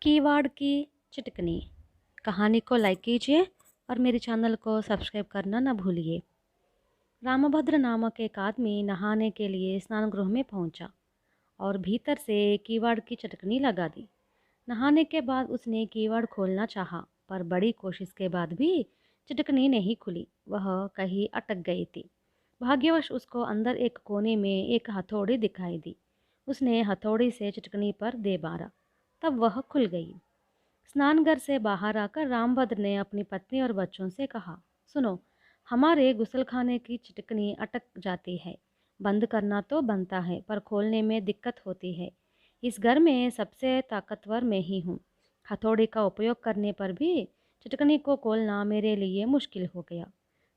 कीवाड़ की चिटकनी कहानी को लाइक कीजिए और मेरे चैनल को सब्सक्राइब करना न भूलिए। रामभद्र नामक एक आदमी नहाने के लिए स्नान गृह में पहुंचा और भीतर से कीवाड़ की चिटकनी लगा दी। नहाने के बाद उसने कीवाड़ खोलना चाहा, पर बड़ी कोशिश के बाद भी चिटकनी नहीं खुली। वह कहीं अटक गई थी। भाग्यवश उसको अंदर एक कोने में एक हथौड़ी दिखाई दी। उसने हथौड़ी से चिटकनी पर दे मारा, तब वह खुल गई। स्नानघर से बाहर आकर रामभद्र ने अपनी पत्नी और बच्चों से कहा, सुनो, हमारे गुसलखाने की चिटकनी अटक जाती है। बंद करना तो बनता है, पर खोलने में दिक्कत होती है। इस घर में सबसे ताकतवर मैं ही हूँ। हथौड़ी का उपयोग करने पर भी चिटकनी को खोलना मेरे लिए मुश्किल हो गया।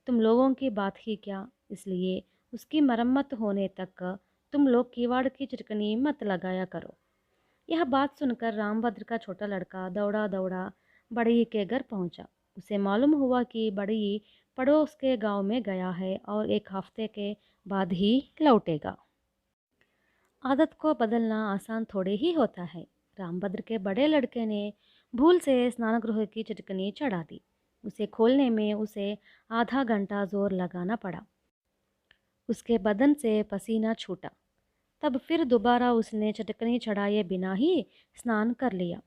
तुम लोगों की बात ही क्या, इसलिए उसकी मरम्मत होने तक तुम लोग किवाड़ की चिटकनी मत लगाया करो। यह बात सुनकर रामभद्र का छोटा लड़का दौड़ा दौड़ा बड़ई के घर पहुंचा। उसे मालूम हुआ कि बड़ई पड़ोस के गांव में गया है और एक हफ्ते के बाद ही लौटेगा। आदत को बदलना आसान थोड़े ही होता है। रामभद्र के बड़े लड़के ने भूल से स्नानगृह की चिटकनी चढ़ा दी। उसे खोलने में उसे आधा घंटा जोर लगाना पड़ा। उसके बदन से पसीना छूटा। तब फिर दोबारा उसने चिटकनी चढ़ाए बिना ही स्नान कर लिया।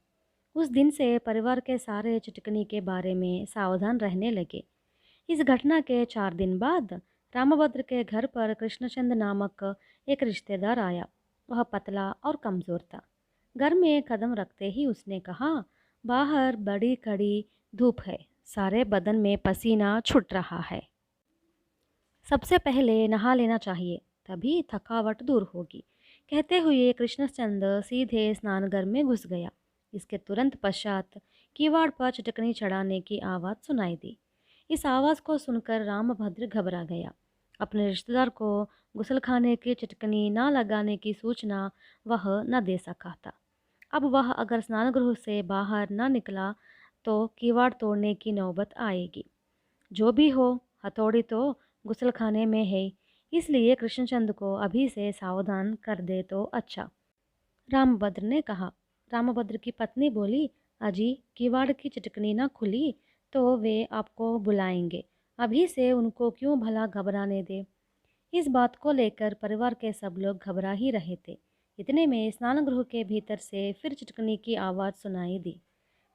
उस दिन से परिवार के सारे चिटकनी के बारे में सावधान रहने लगे। इस घटना के 4 दिन बाद रामभद्र के घर पर कृष्णचंद नामक एक रिश्तेदार आया। वह पतला और कमज़ोर था। घर में कदम रखते ही उसने कहा, बाहर बड़ी कड़ी धूप है, सारे बदन में पसीना छूट रहा है। सबसे पहले नहा लेना चाहिए, तभी थकावट दूर होगी। कहते हुए कृष्णचंद सीधे स्नानघर में घुस गया। इसके तुरंत पश्चात किवाड़ पर चिटकनी चढ़ाने की आवाज़ सुनाई दी। इस आवाज़ को सुनकर रामभद्र घबरा गया। अपने रिश्तेदार को गुसलखाने की चिटकनी न लगाने की सूचना वह न दे सका था। अब वह अगर स्नानगृह से बाहर न निकला तो किवाड़ तोड़ने की नौबत आएगी। जो भी हो, हथौड़ी तो गुसलखाने में है, इसलिए कृष्णचंद को अभी से सावधान कर दे तो अच्छा। रामभद्र ने कहा। रामभद्र की पत्नी बोली, अजी, किवाड़ की चिटकनी न खुली तो वे आपको बुलाएंगे। अभी से उनको क्यों भला घबराने दे। इस बात को लेकर परिवार के सब लोग घबरा ही रहे थे। इतने में स्नानगृह के भीतर से फिर चिटकनी की आवाज़ सुनाई दी।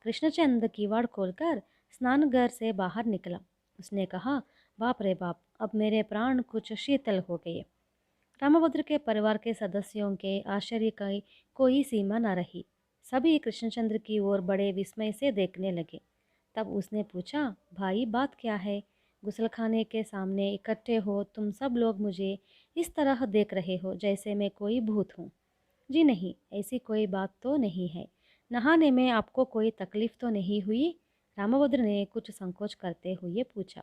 कृष्णचंद किवाड़ खोलकर स्नानघर से बाहर निकला। उसने कहा, बाप रे बाप, अब मेरे प्राण कुछ शीतल हो गए। रामभद्र के परिवार के सदस्यों के आश्चर्य की कोई सीमा न रही। सभी कृष्णचंद्र की ओर बड़े विस्मय से देखने लगे। तब उसने पूछा, भाई, बात क्या है? गुसलखाने के सामने इकट्ठे हो तुम सब लोग, मुझे इस तरह देख रहे हो जैसे मैं कोई भूत हूँ। जी नहीं, ऐसी कोई बात तो नहीं है। नहाने में आपको कोई तकलीफ तो नहीं हुई? रामभद्र ने कुछ संकोच करते हुए पूछा।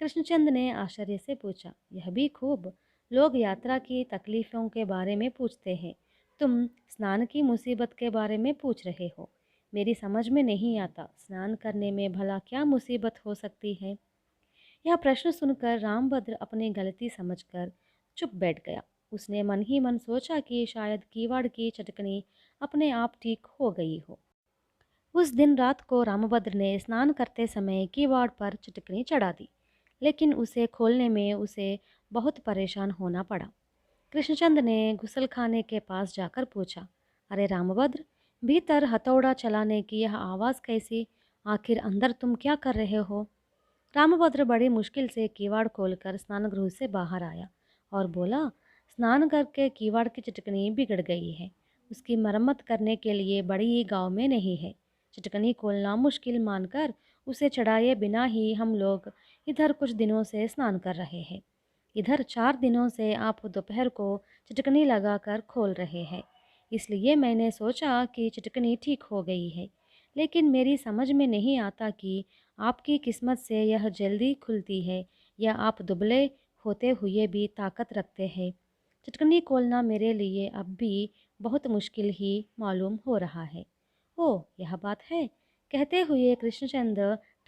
कृष्णचंद ने आश्चर्य से पूछा, यह भी खूब। लोग यात्रा की तकलीफ़ों के बारे में पूछते हैं, तुम स्नान की मुसीबत के बारे में पूछ रहे हो। मेरी समझ में नहीं आता, स्नान करने में भला क्या मुसीबत हो सकती है। यह प्रश्न सुनकर रामभद्र अपनी गलती समझकर चुप बैठ गया। उसने मन ही मन सोचा कि शायद कीवाड़ की चटकनी अपने आप ठीक हो गई हो। उस दिन रात को रामभद्र ने स्नान करते समय किवाड़ पर चिटकनी चढ़ा दी, लेकिन उसे खोलने में उसे बहुत परेशान होना पड़ा। कृष्णचंद ने गुसलखाने के पास जाकर पूछा, अरे रामभद्र, भीतर हथौड़ा चलाने की यह आवाज़ कैसी? आखिर अंदर तुम क्या कर रहे हो? रामभद्र बड़ी मुश्किल से किवाड़ खोलकर स्नानगृह से बाहर आया और बोला, स्नानघर के किवाड़ की चिटकनी बिगड़ गई है। उसकी मरम्मत करने के लिए बड़ी ही गांव में नहीं है। चिटकनी खोलना मुश्किल मानकर उसे चढ़ाए बिना ही हम लोग इधर कुछ दिनों से स्नान कर रहे हैं। इधर 4 दिनों से आप दोपहर को चिटकनी लगाकर खोल रहे हैं। इसलिए मैंने सोचा कि चिटकनी ठीक हो गई है, लेकिन मेरी समझ में नहीं आता कि आपकी किस्मत से यह जल्दी खुलती है या आप दुबले होते हुए भी ताकत रखते हैं। चिटकनी खोलना मेरे लिए अब भी बहुत मुश्किल ही मालूम हो रहा है। ओह, यह बात है। कहते हुए कृष्णचंद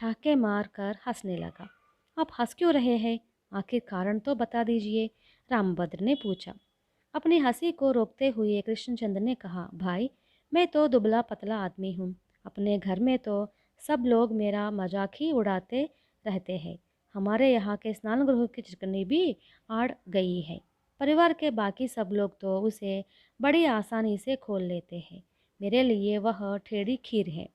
ठहाके मार कर हंसने लगा। आप हंस क्यों रहे हैं? आखिर कारण तो बता दीजिए, रामभद्र ने पूछा। अपनी हंसी को रोकते हुए कृष्णचंद ने कहा, भाई, मैं तो दुबला पतला आदमी हूँ। अपने घर में तो सब लोग मेरा मजाक ही उड़ाते रहते हैं। हमारे यहाँ के स्नान गृह की चिकनी भी आड़ गई है। परिवार के बाकी सब लोग तो उसे बड़ी आसानी से खोल लेते हैं। मेरे लिए वह टेढ़ी खीर है।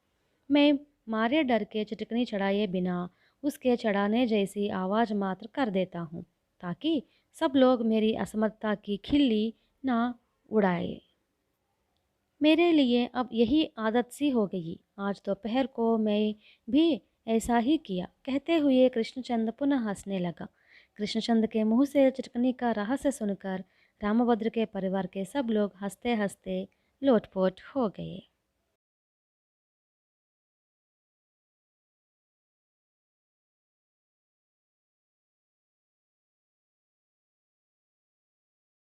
मैं मारे डर के चिटकनी चढ़ाए बिना उसके चढ़ाने जैसी आवाज़ मात्र कर देता हूँ, ताकि सब लोग मेरी असमर्थता की खिल्ली ना उड़ाए। मेरे लिए अब यही आदत सी हो गई। आज दोपहर को मैं भी ऐसा ही किया, कहते हुए कृष्णचंद पुनः हंसने लगा। कृष्णचंद के मुंह से चिटकनी का रहस्य सुनकर रामभद्र के परिवार के सब लोग हंसते हंसते लोटपोट हो गए।